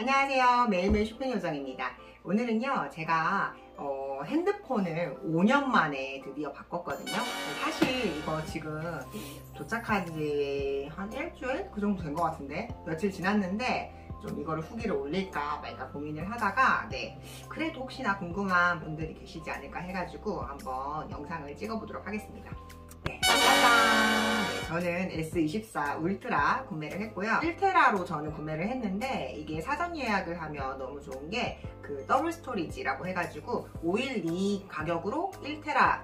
안녕하세요. 매일매일 쇼핑 요정입니다. 오늘은요, 제가 핸드폰을 5년 만에 드디어 바꿨거든요. 사실 이거 지금 도착한 지 한 일주일? 그 정도 된 것 같은데 며칠 지났는데 좀 이거를 후기를 올릴까 말까 고민을 하다가 그래도 혹시나 궁금한 분들이 계시지 않을까 해가지고 한번 영상을 찍어보도록 하겠습니다. 짜잔! 저는 S24 울트라 구매를 했고요. 1테라로 저는 구매를 했는데 이게 사전 예약을 하면 너무 좋은 게 그 더블 스토리지라고 해가지고 512 가격으로 1테라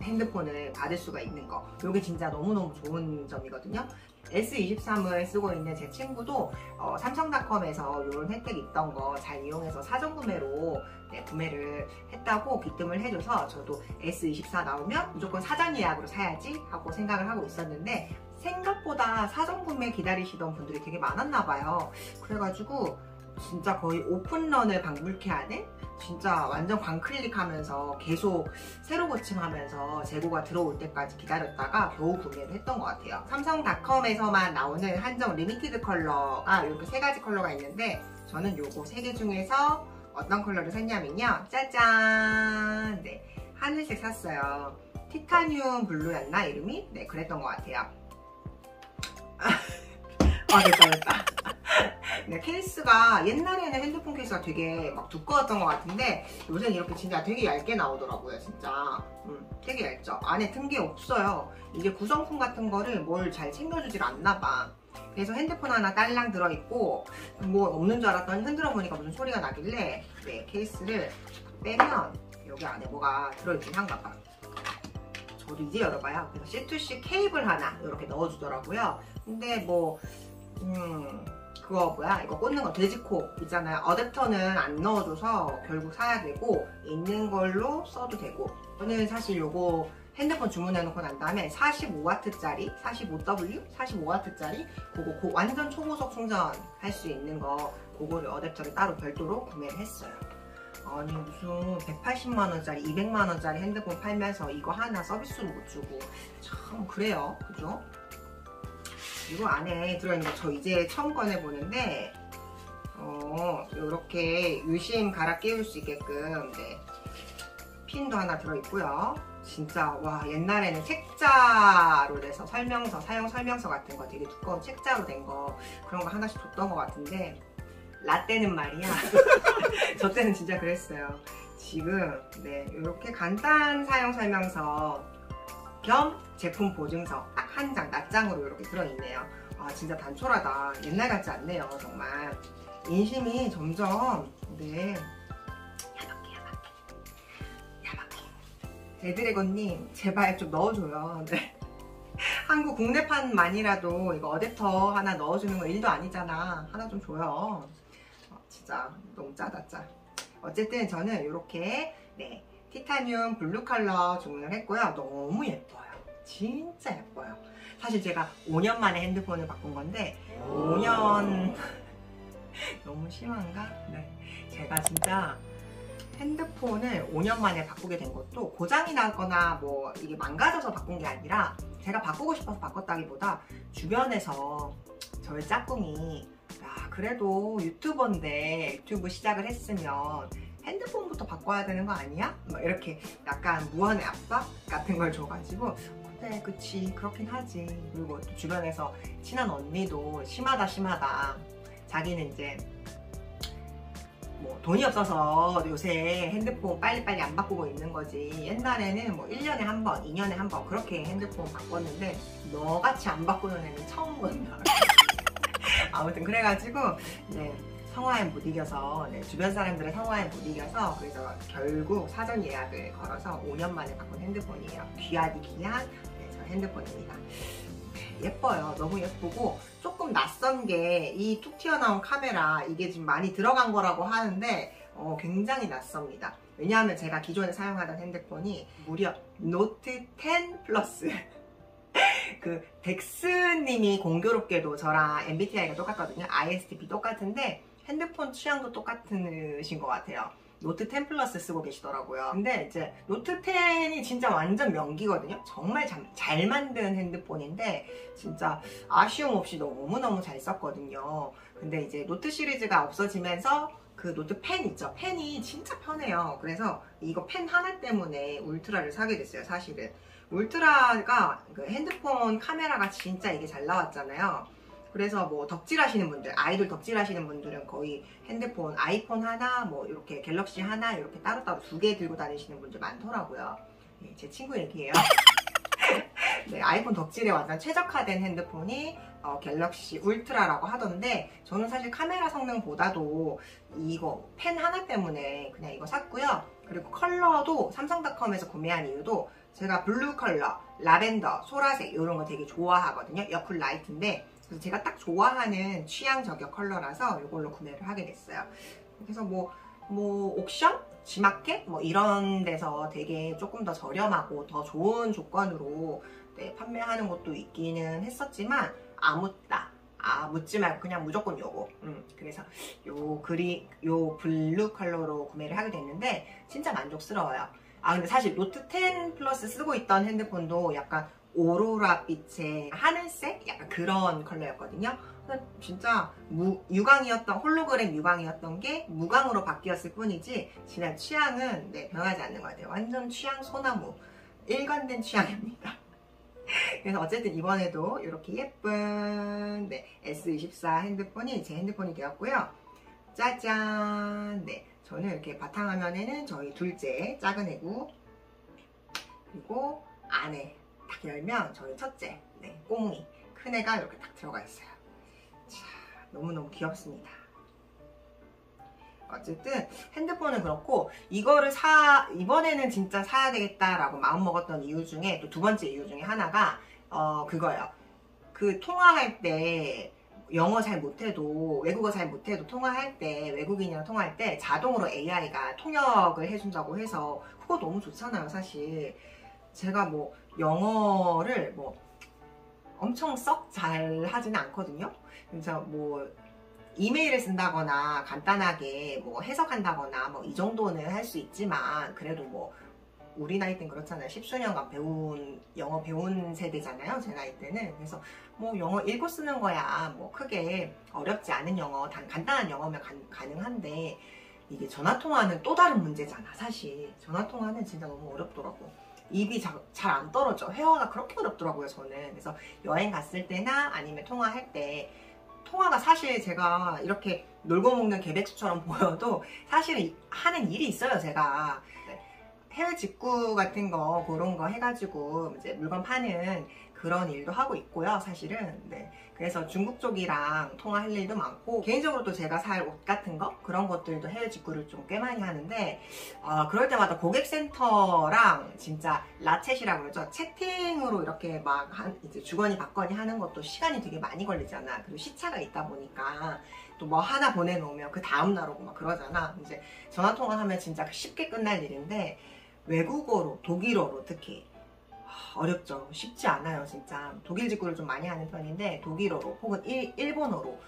핸드폰을 받을 수가 있는 거. 이게 진짜 너무너무 좋은 점이거든요. S23을 쓰고 있는 제 친구도 삼성닷컴에서 이런 혜택이 있던 거 잘 이용해서 사전 구매로 구매를 했다고 귀뜸을 해줘서 저도 S24 나오면 무조건 사전 예약으로 사야지 하고 생각을 하고 있었는데 생각보다 사전 구매 기다리시던 분들이 되게 많았나 봐요. 그래가지고 진짜 거의 오픈런을 방불케 하는 진짜 완전 광클릭하면서 계속 새로 고침하면서 재고가 들어올 때까지 기다렸다가 겨우 구매를 했던 것 같아요. 삼성닷컴에서만 나오는 한정 리미티드 컬러가 이렇게 3가지 컬러가 있는데 저는 요거 3개 중에서 어떤 컬러를 샀냐면요. 짜잔! 하늘색 샀어요. 티타늄 블루였나 이름이? 그랬던 것 같아요. 됐다. 케이스가 옛날에는 핸드폰 케이스가 되게 막 두꺼웠던 것 같은데 요새는 이렇게 진짜 되게 얇게 나오더라고요. 진짜 되게 얇죠. 안에 튼 게 없어요. 이게 구성품 같은 거를 뭘 잘 챙겨주질 않나 봐. 그래서 핸드폰 하나 딸랑 들어있고 뭐 없는 줄 알았더니 흔들어 보니까 무슨 소리가 나길래 케이스를 빼면 여기 안에 뭐가 들어있긴 한가 봐. 저도 이제 열어봐요. 그래서 C2C 케이블 하나 이렇게 넣어주더라고요. 근데 그거 이거 꽂는 거 돼지코 있잖아요. 어댑터는 안 넣어줘서 결국 사야 되고 있는 걸로 써도 되고. 저는 사실 요거 핸드폰 주문해놓고 난 다음에 45W짜리 45W? 45W짜리 그거 완전 초고속 충전할 수 있는 거 그거를 어댑터를 따로 별도로 구매를 했어요. 아니 무슨 180만원짜리 200만원짜리 핸드폰 팔면서 이거 하나 서비스로 못 주고 참 그래요. 그죠? 이거 안에 들어있는 거 저 이제 처음 꺼내보는데 이렇게 유심 갈아 끼울 수 있게끔 핀도 하나 들어있고요. 진짜 와 옛날에는 책자로 돼서 사용 설명서 같은 거 되게 두꺼운 책자로 된 거 그런 거 하나씩 줬던 것 같은데 라떼는 말이야 저 때는 진짜 그랬어요. 지금 이렇게 간단 사용 설명서 겸 제품 보증서 딱 한 장, 낱장으로 이렇게 들어있네요. 아 진짜 단촐하다. 옛날 같지 않네요. 정말 인심이 점점 야박해. 레드래곤님 제발 좀 넣어줘요. 한국 국내판만이라도 이거 어댑터 하나 넣어주는 거 일도 아니잖아. 하나 좀 줘요. 진짜 너무 짜다 짜. 어쨌든 저는 이렇게 티타늄 블루 컬러 주문을 했고요. 너무 예뻐요. 진짜 예뻐요. 사실 제가 5년 만에 핸드폰을 바꾼 건데 5년 너무 심한가? 제가 진짜 핸드폰을 5년 만에 바꾸게 된 것도 고장이 나거나 뭐 이게 망가져서 바꾼 게 아니라 제가 바꾸고 싶어서 바꿨다기보다 주변에서 저희 짝꿍이 야 그래도 유튜버인데 유튜브 시작을 했으면 핸드폰부터 바꿔야 되는 거 아니야? 이렇게 약간 무한의 압박 같은 걸 줘가지고 그래 그치 그렇긴 하지. 그리고 또 주변에서 친한 언니도 심하다 자기는 이제 뭐 돈이 없어서 요새 핸드폰 빨리빨리 안 바꾸고 있는 거지 옛날에는 뭐 1년에 한 번, 2년에 한 번 그렇게 핸드폰 바꿨는데 너같이 안 바꾸는 애는 처음 본다. 아무튼 그래가지고 성화에 못 이겨서 주변 사람들의 성화에 못 이겨서 그래서 결국 사전 예약을 걸어서 5년 만에 바꾼 핸드폰이에요. 귀하디 귀한 저 핸드폰입니다. 예뻐요. 너무 예쁘고 조금 낯선 게 이 툭 튀어나온 카메라 이게 지금 많이 들어간 거라고 하는데 굉장히 낯섭니다. 왜냐하면 제가 기존에 사용하던 핸드폰이 무려 노트 10 플러스 그 덱스님이 공교롭게도 저랑 MBTI가 똑같거든요. ISTP 똑같은데 핸드폰 취향도 똑같으신 것 같아요. 노트 10 플러스 쓰고 계시더라고요. 근데 이제 노트 10이 진짜 완전 명기거든요. 정말 잘 만든 핸드폰인데 진짜 아쉬움 없이 너무너무 잘 썼거든요. 근데 이제 노트 시리즈가 없어지면서 그 노트 펜 있죠. 펜이 진짜 편해요. 그래서 이거 펜 하나 때문에 울트라를 사게 됐어요. 사실은 울트라가 그 핸드폰 카메라가 진짜 이게 잘 나왔잖아요. 그래서 뭐 덕질하시는 분들, 아이돌 덕질하시는 분들은 거의 핸드폰, 아이폰 하나, 뭐 이렇게 갤럭시 하나 이렇게 따로따로 2개 들고 다니시는 분들 많더라고요. 네, 제 친구 얘기예요. 네, 아이폰 덕질에 완전 최적화된 핸드폰이 갤럭시 울트라라고 하던데, 저는 사실 카메라 성능보다도 이거 펜 하나 때문에 그냥 이거 샀고요. 그리고 컬러도 삼성닷컴에서 구매한 이유도 제가 블루 컬러, 라벤더, 소라색 이런 거 되게 좋아하거든요. 여쿨 라이트인데, 그래서 제가 딱 좋아하는 취향 저격 컬러라서 이걸로 구매를 하게 됐어요. 그래서 뭐 옥션? G마켓? 뭐 이런 데서 되게 조금 더 저렴하고 더 좋은 조건으로 네, 판매하는 것도 있기는 했었지만 묻지 말고 그냥 무조건 요거. 그래서 요 블루 컬러로 구매를 하게 됐는데 진짜 만족스러워요. 근데 사실 노트 10 플러스 쓰고 있던 핸드폰도 약간 오로라 빛의 하늘색? 약간 그런 컬러였거든요. 진짜 유광이었던, 홀로그램 유광이었던 게 무광으로 바뀌었을 뿐이지 진짜 취향은 네, 변하지 않는 것 같아요. 완전 취향 소나무, 일관된 취향입니다. 그래서 어쨌든 이번에도 이렇게 예쁜 네, S24 핸드폰이 제 핸드폰이 되었고요. 짜잔! 네, 저는 이렇게 바탕화면에는 저희 둘째 작은 애구, 그리고 안에 딱 열면 저희 첫째 네, 꽁이 큰 애가 이렇게 딱 들어가 있어요. 자, 너무너무 귀엽습니다. 어쨌든 핸드폰은 그렇고, 이거를 이번에는 진짜 사야 되겠다라고 마음먹었던 이유 중에 또 2번째 이유 중에 하나가 그거예요. 그 통화할 때 영어 잘 못해도, 외국어 잘 못해도 통화할 때, 외국인이랑 통화할 때 자동으로 AI가 통역을 해준다고 해서 그거 너무 좋잖아요. 사실 제가 뭐 영어를 뭐 엄청 썩 잘 하지는 않거든요. 그래서 뭐 이메일을 쓴다거나 간단하게 뭐 해석한다거나 뭐 이 정도는 할 수 있지만, 그래도 뭐 우리 나이 때는 그렇잖아요. 10수년간 영어 배운 세대잖아요. 제 나이 때는. 그래서 뭐 영어 읽고 쓰는 거야 뭐 크게 어렵지 않은 영어, 간단한 영어면 가능한데, 이게 전화통화는 또 다른 문제잖아. 사실 전화통화는 진짜 너무 어렵더라고. 입이 잘 안 떨어져. 회화가 그렇게 어렵더라고요, 저는. 그래서 여행 갔을 때나 아니면 통화할 때, 통화가 사실 제가 이렇게 놀고 먹는 개백수처럼 보여도 사실은 하는 일이 있어요, 제가. 해외 직구 같은 거, 그런 거 해가지고 이제 물건 파는 그런 일도 하고 있고요, 사실은. 네. 그래서 중국 쪽이랑 통화할 일도 많고, 개인적으로 또 제가 살 옷 같은 거, 그런 것들도 해외 직구를 좀 꽤 많이 하는데, 그럴 때마다 고객센터랑 진짜 라챗이라고 그러죠. 채팅으로 이렇게 막 이제 주거니 받거니 하는 것도 시간이 되게 많이 걸리잖아. 그리고 시차가 있다 보니까 또 뭐 하나 보내놓으면 그 다음날 오고 막 그러잖아. 이제 전화통화하면 진짜 쉽게 끝날 일인데, 외국어로, 독일어로 특히 어렵죠. 쉽지 않아요, 진짜. 독일 직구를 좀 많이 하는 편인데, 독일어로 혹은 일본어로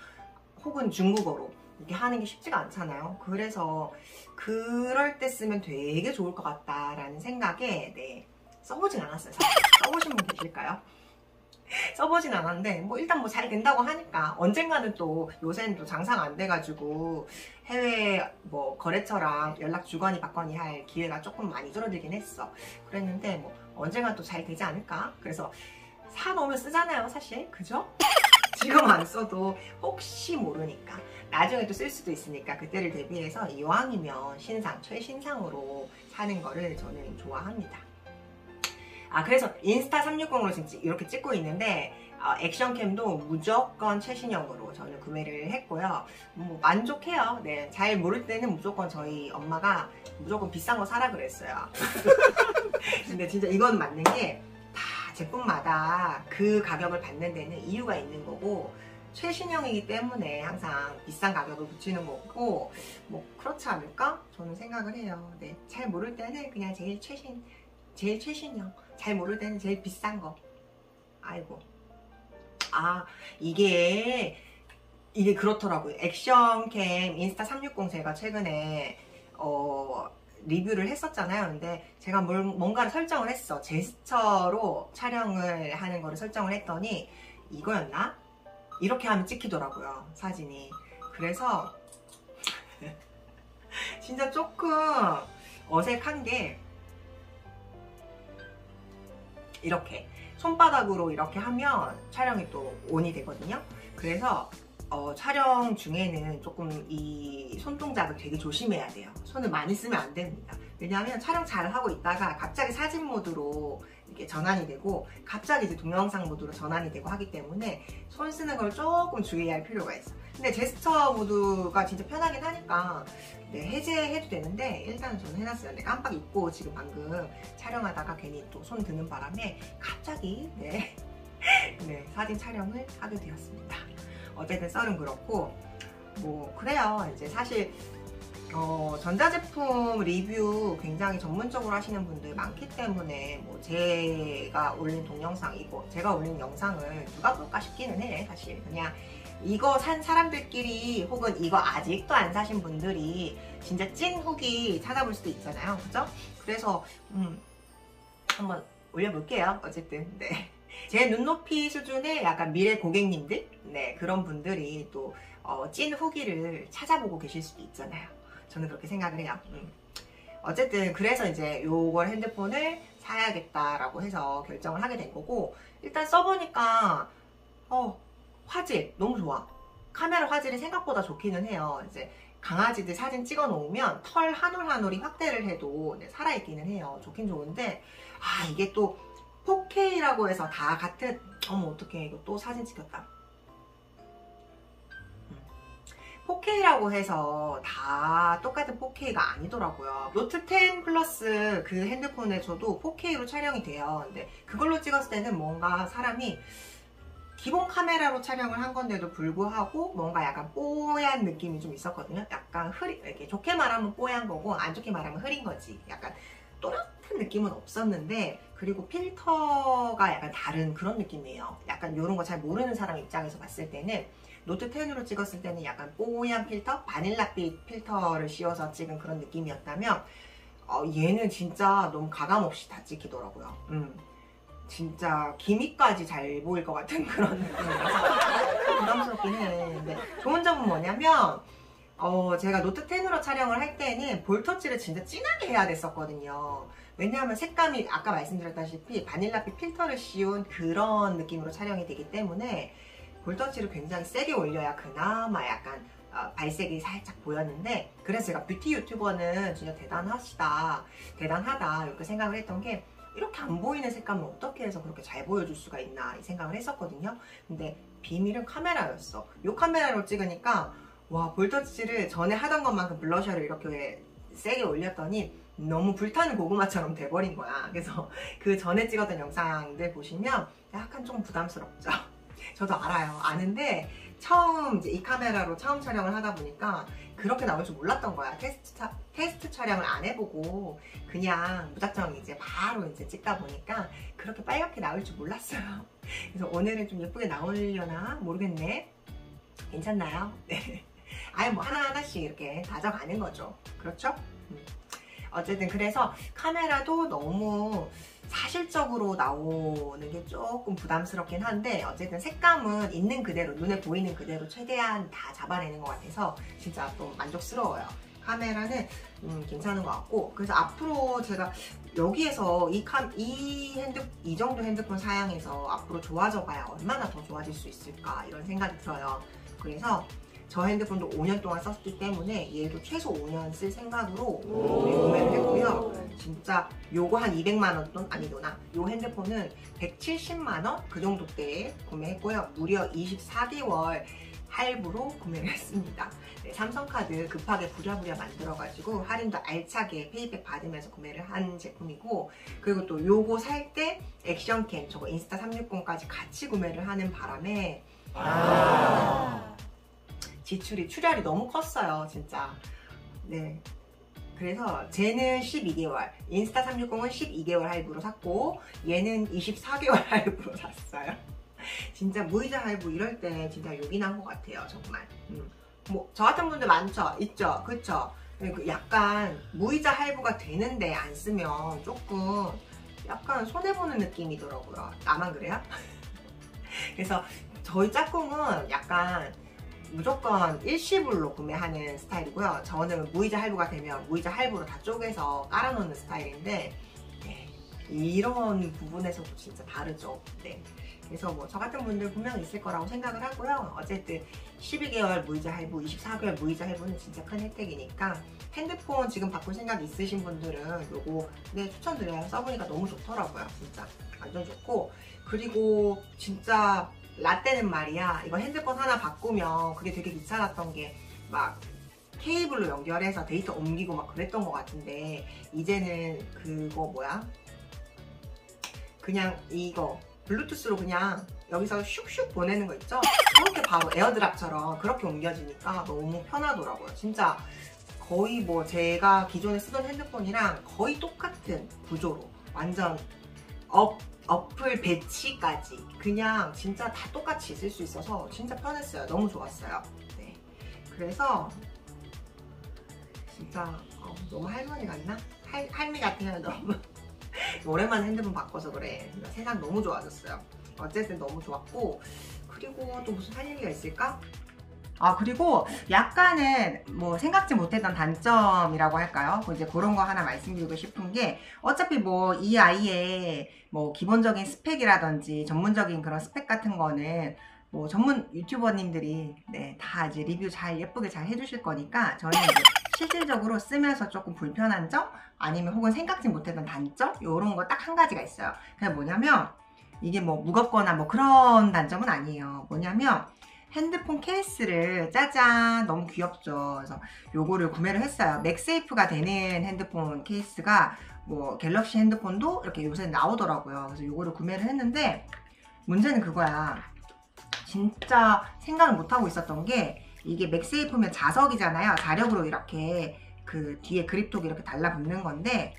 혹은 중국어로 이렇게 하는 게 쉽지가 않잖아요. 그래서 그럴 때 쓰면 되게 좋을 것 같다라는 생각에 네, 써보진 않았어요. 써보신 분 계실까요? 써보진 않았는데 뭐 일단 뭐 잘 된다고 하니까, 언젠가는 또 요새는 또 장사가 안 돼가지고 해외 뭐 거래처랑 연락 주거니 받거니 할 기회가 조금 많이 줄어들긴 했어. 그랬는데 뭐 언젠가 또 잘 되지 않을까? 그래서 사놓으면 쓰잖아요, 사실. 그죠? 지금 안 써도 혹시 모르니까 나중에 또 쓸 수도 있으니까, 그때를 대비해서 이왕이면 최신상으로 사는 거를 저는 좋아합니다. 그래서 인스타 360으로 지금 이렇게 찍고 있는데, 액션캠도 무조건 최신형으로 저는 구매를 했고요. 뭐 만족해요. 네, 잘 모를 때는 무조건 저희 엄마가 무조건 비싼 거 사라 그랬어요. 근데 진짜 이건 맞는 게, 다 제품마다 그 가격을 받는 데는 이유가 있는 거고, 최신형이기 때문에 항상 비싼 가격을 붙이는 거고, 뭐 그렇지 않을까? 저는 생각을 해요. 네, 잘 모를 때는 그냥 제일 최신형, 잘 모를 때는 제일 비싼 거. 아이고. 이게 그렇더라고요. 액션캠 인스타 360 제가 최근에 리뷰를 했었잖아요. 근데 제가 뭔가를 설정을 했어. 제스처로 촬영을 하는 거를 설정을 했더니 이거였나? 이렇게 하면 찍히더라고요, 사진이. 그래서 진짜 조금 어색한 게 이렇게 손바닥으로 이렇게 하면 촬영이 또 온이 되거든요. 그래서 촬영 중에는 조금 이 손동작을 되게 조심해야 돼요. 손을 많이 쓰면 안 됩니다. 왜냐하면 촬영 잘 하고 있다가 갑자기 사진 모드로 이렇게 전환이 되고 갑자기 이제 동영상 모드로 전환이 되고 하기 때문에 손 쓰는 걸 조금 주의할 필요가 있어요. 근데 제스처 모드가 진짜 편하긴 하니까 네, 해제해도 되는데 일단 저는 해놨어요. 근데 깜빡 잊고 지금 방금 촬영하다가 괜히 또 손 드는 바람에 갑자기 네, 사진 촬영을 하게 되었습니다. 어쨌든 썰은 그렇고 뭐 그래요. 이제 사실 전자제품 리뷰 굉장히 전문적으로 하시는 분들 많기 때문에 뭐 제가 올린 동영상이고 제가 올린 영상을 누가 볼까 싶기는 해. 사실 그냥 이거 산 사람들끼리 혹은 이거 아직도 안 사신 분들이 진짜 찐 후기 찾아볼 수도 있잖아요. 그죠? 그래서 한번 올려볼게요. 어쨌든 네. 제 눈높이 수준의 약간 미래 고객님들 네 그런 분들이 또 찐 후기를 찾아보고 계실 수도 있잖아요. 저는 그렇게 생각을 해요. 어쨌든 그래서 이제 요걸 핸드폰을 사야겠다라고 해서 결정을 하게 된 거고 일단 써보니까 화질 너무 좋아. 카메라 화질이 생각보다 좋기는 해요. 이제 강아지들 사진 찍어 놓으면 털 한 올 한 올이 확대를 해도 네, 살아있기는 해요. 좋긴 좋은데 이게 또 4K라고 해서 다 같은 어머 어떡해 이거 또 사진 찍혔다. 4K라고 해서 다 똑같은 4K가 아니더라고요. 노트 10 플러스 그 핸드폰에서도 4K로 촬영이 돼요. 근데 그걸로 찍었을 때는 뭔가 사람이 기본 카메라로 촬영을 한 건데도 불구하고 뭔가 약간 뽀얀 느낌이 좀 있었거든요. 약간 이렇게 좋게 말하면 뽀얀 거고 안 좋게 말하면 흐린 거지. 약간 또렷한 느낌은 없었는데 그리고 필터가 약간 다른 그런 느낌이에요. 약간 이런 거 잘 모르는 사람 입장에서 봤을 때는 노트 10으로 찍었을 때는 약간 뽀얀 필터, 바닐라빛 필터를 씌워서 찍은 그런 느낌이었다면 얘는 진짜 너무 가감없이 다 찍히더라고요. 진짜 기미까지 잘 보일 것 같은 그런 느낌이라서 부담스럽긴 해. 근데 좋은 점은 뭐냐면 제가 노트 10으로 촬영을 할 때는 볼터치를 진짜 진하게 해야 됐었거든요. 왜냐하면 색감이 아까 말씀드렸다시피 바닐라빛 필터를 씌운 그런 느낌으로 촬영이 되기 때문에 볼터치를 굉장히 세게 올려야 그나마 약간 발색이 살짝 보였는데 그래서 제가 뷰티 유튜버는 진짜 대단하다 이렇게 생각을 했던 게 이렇게 안 보이는 색감을 어떻게 해서 그렇게 잘 보여줄 수가 있나 이 생각을 했었거든요. 근데 비밀은 카메라였어. 이 카메라로 찍으니까 와 볼터치를 전에 하던 것만큼 블러셔를 이렇게 세게 올렸더니 너무 불타는 고구마처럼 돼버린 거야. 그래서 그 전에 찍었던 영상들 보시면 약간 좀 부담스럽죠. 저도 알아요. 아는데 처음 이제 이 카메라로 처음 촬영을 하다 보니까 그렇게 나올 줄 몰랐던 거야. 테스트 촬영을 안 해보고 그냥 무작정 이제 바로 이제 찍다 보니까 그렇게 빨갛게 나올 줄 몰랐어요. 그래서 오늘은 좀 예쁘게 나오려나 모르겠네. 괜찮나요? 네. 아예 뭐 하나하나씩 이렇게 다져가는 거죠. 그렇죠? 어쨌든 그래서 카메라도 너무 사실적으로 나오는 게 조금 부담스럽긴 한데 어쨌든 색감은 있는 그대로 눈에 보이는 그대로 최대한 다 잡아내는 것 같아서 진짜 또 만족스러워요. 카메라는 괜찮은 것 같고 그래서 앞으로 제가 여기에서 이 정도 핸드폰 사양해서 앞으로 좋아져 봐야 얼마나 더 좋아질 수 있을까 이런 생각이 들어요. 그래서 저 핸드폰도 5년 동안 썼기 때문에 얘도 최소 5년 쓸 생각으로 구매를 했고요. 진짜 요거 한 200만원 돈 아니구나. 요 핸드폰은 170만원 그 정도대에 구매했고요. 무려 24개월 할부로 구매를 했습니다. 네, 삼성카드 급하게 부랴부랴 만들어가지고 할인도 알차게 페이백 받으면서 구매를 한 제품이고 그리고 또 요거 살 때 액션캠 저거 인스타 360까지 같이 구매를 하는 바람에 출혈이 너무 컸어요 진짜. 네, 그래서 쟤는 12개월 인스타 360은 12개월 할부로 샀고 얘는 24개월 할부로 샀어요. 진짜 무이자 할부 이럴 때 진짜 요긴한 것 같아요 정말. 뭐 저 같은 분들 많죠 있죠 그쵸. 약간 무이자 할부가 되는데 안 쓰면 조금 약간 손해보는 느낌이더라고요. 나만 그래요? 그래서 저희 짝꿍은 약간 무조건 일시불로 구매하는 스타일이고요. 저는 무이자 할부가 되면 무이자 할부로 다 쪼개서 깔아놓는 스타일인데 네, 이런 부분에서도 진짜 다르죠. 네. 그래서 뭐 저 같은 분들 분명히 있을 거라고 생각을 하고요. 어쨌든 12개월 무이자 할부, 24개월 무이자 할부는 진짜 큰 혜택이니까 핸드폰 지금 바꿀 생각 있으신 분들은 요거 네, 추천드려요. 써보니까 너무 좋더라고요. 진짜 완전 좋고, 그리고 진짜 라떼는 말이야, 이거 핸드폰 하나 바꾸면 그게 되게 귀찮았던 게 막 케이블로 연결해서 데이터 옮기고 막 그랬던 것 같은데, 이제는 그거 뭐야, 그냥 이거 블루투스로 그냥 여기서 슉슉 보내는 거 있죠? 그렇게 바로 에어드랍처럼 그렇게 옮겨지니까 너무 편하더라고요. 진짜 거의 뭐 제가 기존에 쓰던 핸드폰이랑 거의 똑같은 구조로 완전 어플 배치까지 그냥 진짜 다 똑같이 쓸 수 있어서 진짜 편했어요. 너무 좋았어요. 네. 그래서 진짜 너무 할머니 같나? 할미 같아요. 너무 오랜만에 핸드폰 바꿔서 그래. 세상 너무 좋아졌어요. 어쨌든 너무 좋았고, 그리고 또 무슨 할 얘기가 있을까? 아, 그리고 약간은 뭐 생각지 못했던 단점이라고 할까요? 이제 그런 거 하나 말씀드리고 싶은 게, 어차피 뭐 이 아이의 뭐 기본적인 스펙이라든지 전문적인 그런 스펙 같은 거는 뭐 전문 유튜버님들이 네, 다 이제 리뷰 잘 예쁘게 잘 해주실 거니까, 저는 이제 실질적으로 쓰면서 조금 불편한 점, 아니면 혹은 생각지 못했던 단점, 요런 거 딱 한 가지가 있어요. 그게 뭐냐면, 이게 뭐 무겁거나 뭐 그런 단점은 아니에요. 뭐냐면 핸드폰 케이스를, 짜잔, 너무 귀엽죠. 그래서 요거를 구매를 했어요. 맥세이프가 되는 핸드폰 케이스가 뭐 갤럭시 핸드폰도 이렇게 요새 나오더라고요. 그래서 요거를 구매를 했는데, 문제는 그거야. 진짜 생각을 못하고 있었던 게, 이게 맥세이프면 자석이잖아요. 자력으로 이렇게 그 뒤에 그립톡이 이렇게 달라붙는 건데,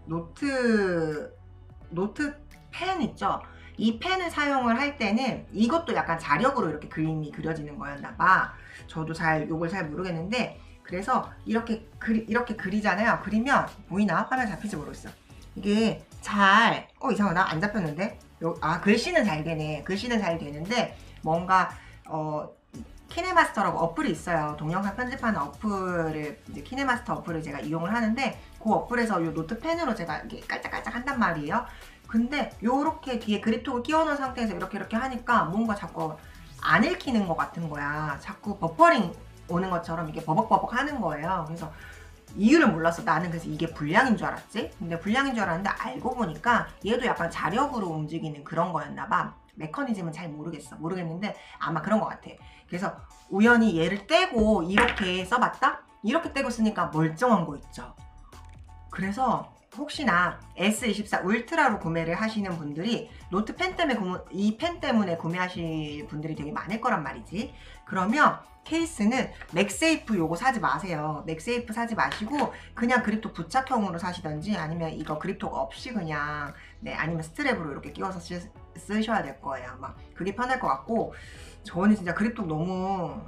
노트 펜 있죠? 이 펜을 사용을 할 때는 이것도 약간 자력으로 이렇게 그림이 그려지는 거였나 봐. 저도 요걸 잘 모르겠는데, 그래서 이렇게 그리잖아요. 그리면 보이나? 화면 잡힐지 모르겠어. 이게 잘 이상하다. 안 잡혔는데? 글씨는 잘 되네. 글씨는 잘 되는데 뭔가 키네마스터라고 어플이 있어요. 동영상 편집하는 어플을, 이제 키네마스터 어플을 제가 이용을 하는데, 그 어플에서 이 노트펜으로 제가 이렇게 깔짝깔짝 한단 말이에요. 근데 요렇게 뒤에 그립톡을 끼워놓은 상태에서 이렇게 하니까 뭔가 자꾸 안 읽히는 것 같은 거야. 자꾸 버퍼링 오는 것처럼 이게 버벅버벅 하는 거예요. 그래서 이유를 몰랐어. 나는 그래서 이게 불량인 줄 알았지. 근데 불량인 줄 알았는데 알고 보니까 얘도 약간 자력으로 움직이는 그런 거였나 봐. 메커니즘은 잘 모르겠는데 아마 그런 것 같아. 그래서 우연히 얘를 떼고 이렇게 써봤다? 이렇게 떼고 쓰니까 멀쩡한 거 있죠. 그래서 혹시나 S24 울트라로 구매를 하시는 분들이 노트 펜 때문에 이 펜 때문에 구매하실 분들이 되게 많을 거란 말이지. 그러면 케이스는 맥세이프 요거 사지 마세요. 맥세이프 사지 마시고 그냥 그립톡 부착형으로 사시던지, 아니면 이거 그립톡 없이 그냥 아니면 스트랩으로 이렇게 끼워서 쓰셔야 될 거예요. 아마 그게 편할 것 같고, 저는 진짜 그립톡 너무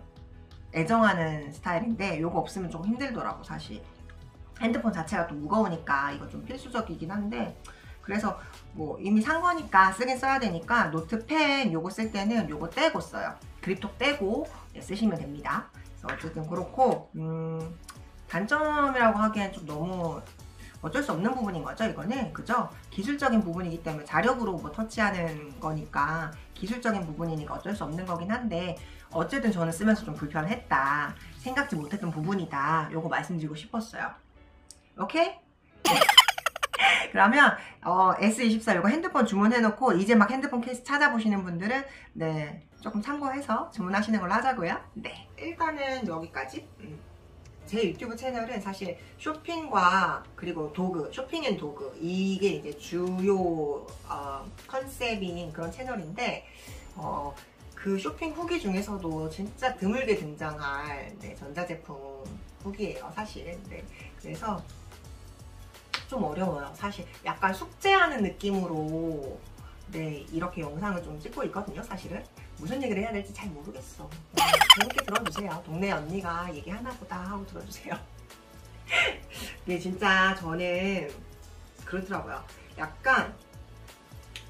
애정하는 스타일인데 요거 없으면 조금 힘들더라고. 사실 핸드폰 자체가 또 무거우니까 이거 좀 필수적이긴 한데, 그래서 뭐 이미 산 거니까 쓰긴 써야 되니까 노트펜 요거 쓸 때는 요거 떼고 써요. 그립톡 떼고 쓰시면 됩니다. 그래서 어쨌든 그렇고, 단점이라고 하기엔 좀 너무 어쩔 수 없는 부분인 거죠, 이거는. 그죠? 기술적인 부분이기 때문에, 자력으로 뭐 터치하는 거니까 기술적인 부분이니까 어쩔 수 없는 거긴 한데, 어쨌든 저는 쓰면서 좀 불편했다, 생각지 못했던 부분이다, 요거 말씀드리고 싶었어요. 오케이? 네. 그러면 S24 이거 핸드폰 주문해놓고 이제 막 핸드폰 케이스 찾아보시는 분들은 조금 참고해서 주문하시는 걸로 하자고요. 네, 일단은 여기까지. 제 유튜브 채널은 사실 쇼핑과 그리고 도구, 쇼핑 앤 도구, 이게 이제 주요 컨셉인 그런 채널인데, 그 쇼핑 후기 중에서도 진짜 드물게 등장할 전자제품 후기예요, 사실. 그래서 좀 어려워요. 사실 약간 숙제하는 느낌으로 이렇게 영상을 좀 찍고 있거든요. 사실은 무슨 얘기를 해야 될지 잘 모르겠어. 재밌게 들어주세요. 동네 언니가 얘기하나 보다 하고 들어주세요. 이게 진짜 저는 그렇더라고요. 약간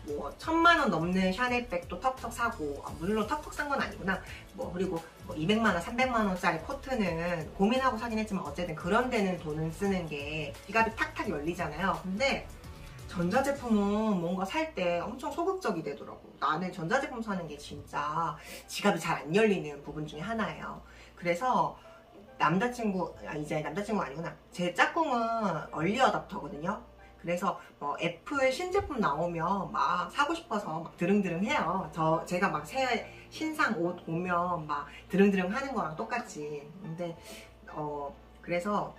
뭐 1000만원 넘는 샤넬백도 턱턱 사고, 물론 턱턱 산 건 아니구나. 뭐 그리고 뭐 200만원, 300만원짜리 코트는 고민하고 사긴 했지만 어쨌든 그런 데는 돈을 쓰는 게 지갑이 탁탁 열리잖아요. 근데 전자제품은 뭔가 살 때 엄청 소극적이 되더라고. 나는 전자제품 사는 게 진짜 지갑이 잘 안 열리는 부분 중에 하나예요. 그래서 이제 남자친구 아니구나. 제 짝꿍은 얼리 어답터거든요. 그래서 뭐 애플 신제품 나오면 막 사고 싶어서 막 드릉드릉 해요. 제가 막 새 신상 옷 오면 막 드릉드릉 하는 거랑 똑같이. 근데 그래서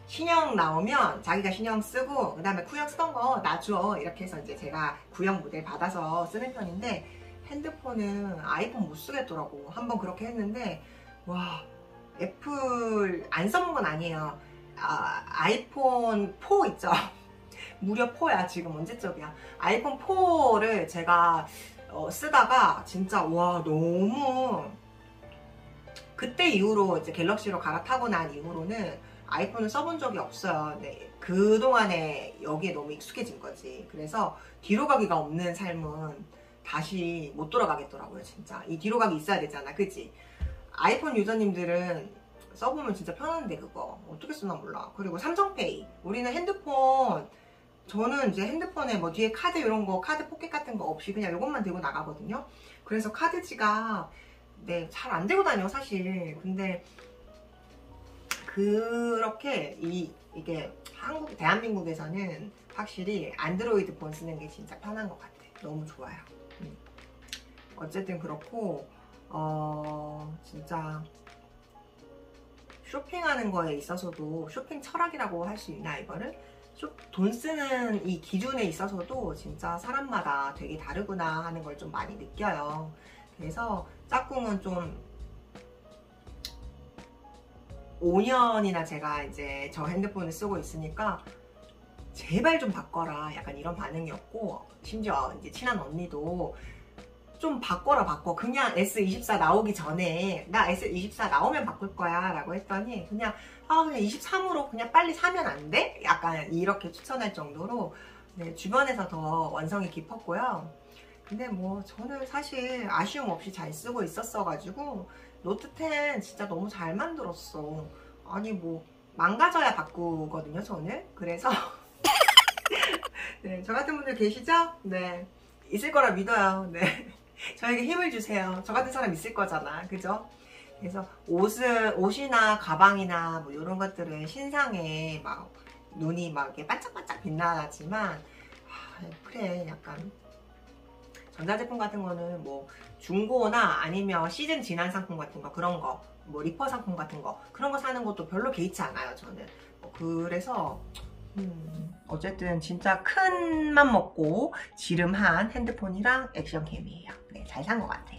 신형 나오면 자기가 신형 쓰고 그다음에 구형 쓰던 거 놔줘 이렇게 해서 이제 제가 구형 모델 받아서 쓰는 편인데, 핸드폰은 아이폰 못 쓰겠더라고. 한번 그렇게 했는데 와, 애플 안 써본 건 아니에요. 아이폰 4 있죠. 무려 4야. 지금 언제적이야. 아이폰 4를 제가 쓰다가 진짜 와, 너무 그때 이후로 이제 갤럭시로 갈아타고 난 이후로는 아이폰을 써본 적이 없어요. 네, 그동안에 여기에 너무 익숙해진 거지. 그래서 뒤로 가기가 없는 삶은 다시 못 돌아가겠더라고요. 진짜 이 뒤로 가기 있어야 되잖아, 그치? 아이폰 유저님들은 써보면 진짜 편한데 그거 어떻게 쓰나 몰라. 그리고 삼성페이, 우리는 핸드폰, 저는 이제 핸드폰에 뭐 뒤에 카드 이런 거, 카드 포켓 같은 거 없이 그냥 이것만 들고 나가거든요. 그래서 카드 지갑 네, 잘 안 들고 다녀 사실. 근데 그렇게 이게 대한민국에서는 확실히 안드로이드 폰 쓰는 게 진짜 편한 것 같아. 너무 좋아요. 어쨌든 그렇고 진짜 쇼핑하는 거에 있어서도 쇼핑 철학이라고 할 수 있나 이거를? 돈 쓰는 이 기준에 있어서도 진짜 사람마다 되게 다르구나 하는 걸 좀 많이 느껴요. 그래서 짝꿍은 좀 5년이나 제가 이제 저 핸드폰을 쓰고 있으니까 제발 좀 바꿔라 약간 이런 반응이었고, 심지어 이제 친한 언니도 좀 바꿔. 그냥 S24 나오기 전에 나 S24 나오면 바꿀 거야 라고 했더니 그냥 23으로 그냥 빨리 사면 안 돼? 약간 이렇게 추천할 정도로 네, 주변에서 더 원성이 깊었고요. 근데 뭐 저는 사실 아쉬움 없이 잘 쓰고 있었어 가지고 노트 10 진짜 너무 잘 만들었어. 아니 뭐 망가져야 바꾸거든요 저는. 그래서 네, 저 같은 분들 계시죠? 네, 있을 거라 믿어요. 네, 저에게 힘을 주세요. 저 같은 사람 있을 거잖아, 그죠? 그래서 옷이나 가방이나 뭐 이런 것들은 신상에 막 눈이 막 이렇게 반짝반짝 빛나지만 그래, 약간 전자제품 같은 거는 뭐 중고나 아니면 시즌 지난 상품 같은 거, 그런 거, 뭐 리퍼 상품 같은 거, 그런 거 사는 것도 별로 개의치 않아요 저는. 그래서 어쨌든 진짜 큰 맘 먹고 지름한 핸드폰이랑 액션캠이에요. 네, 잘 산 것 같아.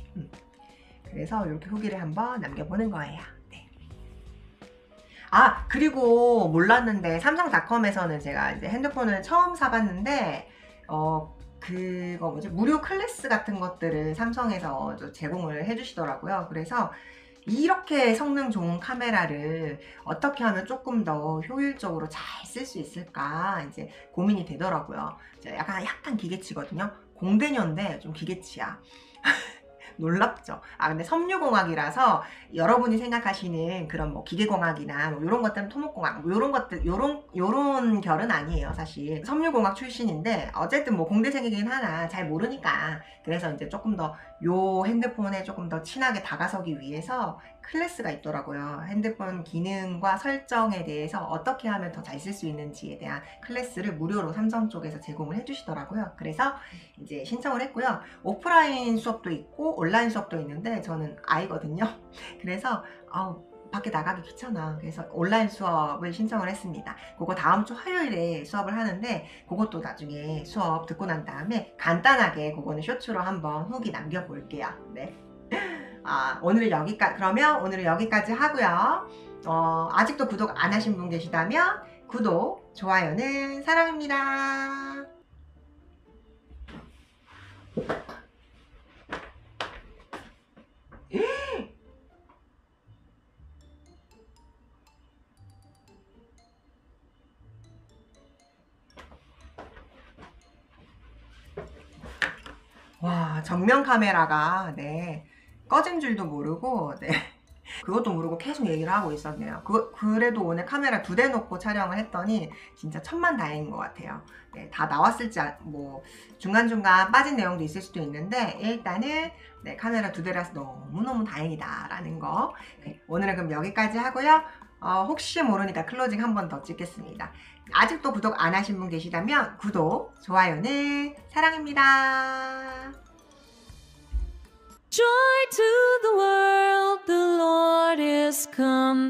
그래서 이렇게 후기를 한번 남겨보는 거예요. 네. 그리고 몰랐는데 삼성닷컴에서는 제가 이제 핸드폰을 처음 사봤는데 그거 뭐지? 무료 클래스 같은 것들을 삼성에서 제공을 해주시더라고요. 그래서 이렇게 성능 좋은 카메라를 어떻게 하면 조금 더 효율적으로 잘 쓸 수 있을까 이제 고민이 되더라고요. 약간 기계치거든요. 공대녀인데 좀 기계치야. 놀랍죠? 근데 섬유공학이라서 여러분이 생각하시는 그런 뭐 기계공학이나 뭐 이런 것들은 토목공학, 뭐 이런 것들, 요런 결은 아니에요, 사실. 섬유공학 출신인데, 어쨌든 뭐 공대생이긴 하나 잘 모르니까. 그래서 이제 조금 더 요 핸드폰에 조금 더 친하게 다가서기 위해서 클래스가 있더라고요. 핸드폰 기능과 설정에 대해서 어떻게 하면 더 잘 쓸 수 있는지에 대한 클래스를 무료로 삼성 쪽에서 제공을 해주시더라고요. 그래서 이제 신청을 했고요. 오프라인 수업도 있고 온라인 수업도 있는데 저는 아이거든요. 그래서 밖에 나가기 귀찮아. 그래서 온라인 수업을 신청을 했습니다. 그거 다음 주 화요일에 수업을 하는데 그것도 나중에 수업 듣고 난 다음에 간단하게 그거는 쇼츠로 한번 후기 남겨볼게요. 네. 오늘은 여기까지 하고요. 아직도 구독 안 하신 분 계시다면 구독, 좋아요는 사랑입니다. 정면 카메라가 네, 꺼진 줄도 모르고 네. 그것도 모르고 계속 얘기를 하고 있었네요. 그래도 오늘 카메라 2대 놓고 촬영을 했더니 진짜 천만다행인 것 같아요. 네, 다 나왔을지 뭐 중간중간 빠진 내용도 있을 수도 있는데 일단은 네, 카메라 2대라서 너무너무 다행이다 라는 거. 네, 오늘은 그럼 여기까지 하고요. 혹시 모르니까 클로징 한 번 더 찍겠습니다. 아직도 구독 안 하신 분 계시다면 구독, 좋아요는 사랑입니다. Joy to the world, the Lord is come.